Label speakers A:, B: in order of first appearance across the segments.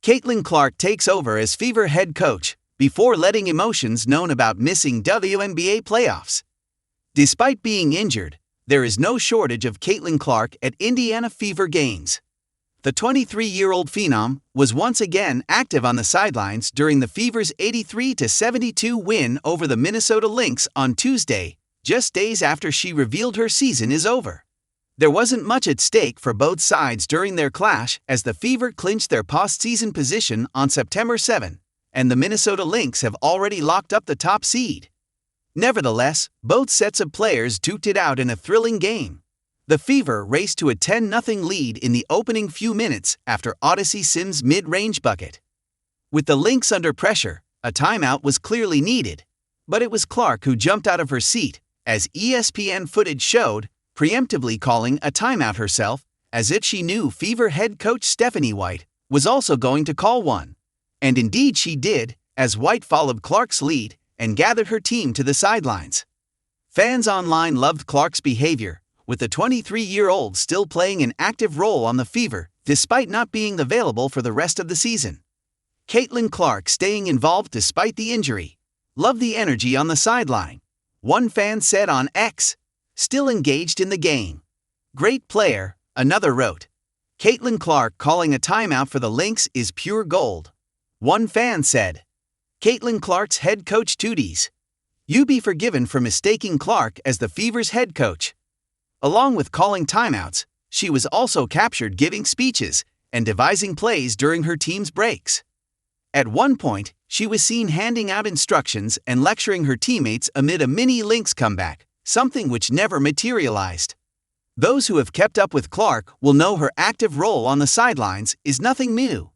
A: Caitlin Clark takes over as Fever head coach before letting emotions known about missing WNBA playoffs. Despite being injured, there is no shortage of Caitlin Clark at Indiana Fever games. The 23-year-old phenom was once again active on the sidelines during the Fever's 83-72 win over the Minnesota Lynx on Tuesday, just days after she revealed her season is over. There wasn't much at stake for both sides during their clash as the Fever clinched their postseason position on September 7, and the Minnesota Lynx have already locked up the top seed. Nevertheless, both sets of players duked it out in a thrilling game. The Fever raced to a 10-0 lead in the opening few minutes after Odyssey Sims' mid-range bucket. With the Lynx under pressure, a timeout was clearly needed, but it was Clark who jumped out of her seat, as ESPN footage showed, preemptively calling a timeout herself, as if she knew Fever head coach Stephanie White was also going to call one. And indeed she did, as White followed Clark's lead and gathered her team to the sidelines. Fans online loved Clark's behavior, with the 23-year-old still playing an active role on the Fever despite not being available for the rest of the season. Caitlin Clark staying involved despite the injury. Love the energy on the sideline, one fan said on X. Still engaged in the game. Great player, another wrote. Caitlin Clark calling a timeout for the Lynx is pure gold. One fan said. Caitlin Clark's head coach duties. You be forgiven for mistaking Clark as the Fever's head coach. Along with calling timeouts, she was also captured giving speeches and devising plays during her team's breaks. At one point, she was seen handing out instructions and lecturing her teammates amid a mini Lynx comeback, something which never materialized. Those who have kept up with Clark will know her active role on the sidelines is nothing new.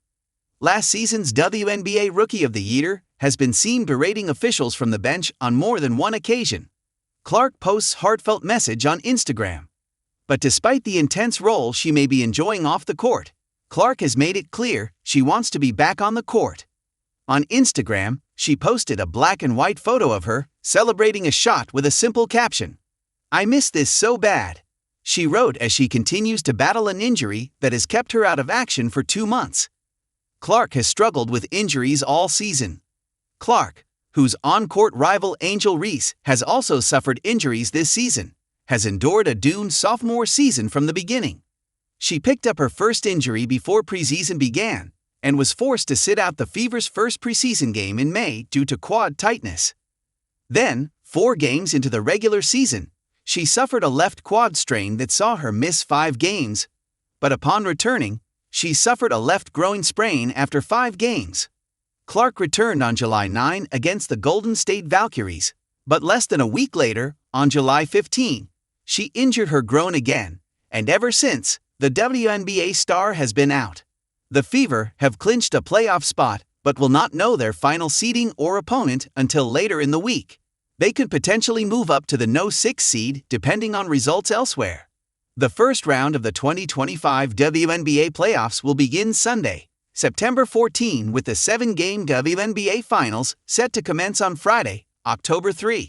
A: Last season's WNBA Rookie of the Year has been seen berating officials from the bench on more than one occasion. Clark posts heartfelt message on Instagram. But despite the intense role she may be enjoying off the court, Clark has made it clear she wants to be back on the court. On Instagram, she posted a black and white photo of her celebrating a shot with a simple caption. "I miss this so bad," she wrote as she continues to battle an injury that has kept her out of action for 2 months. Clark has struggled with injuries all season. Clark, whose on-court rival Angel Reese has also suffered injuries this season, has endured a doomed sophomore season from the beginning. She picked up her first injury before preseason began and was forced to sit out the Fever's first preseason game in May due to quad tightness. Then, 4 games into the regular season, she suffered a left quad strain that saw her miss 5 games, but upon returning, she suffered a left groin sprain after 5 games. Clark returned on July 9 against the Golden State Valkyries, but less than a week later, on July 15, she injured her groin again, and ever since, the WNBA star has been out. The Fever have clinched a playoff spot but will not know their final seeding or opponent until later in the week. They could potentially move up to the no 6 seed depending on results elsewhere. The first round of the 2025 WNBA playoffs will begin Sunday, September 14, with the 7-game WNBA Finals set to commence on Friday, October 3.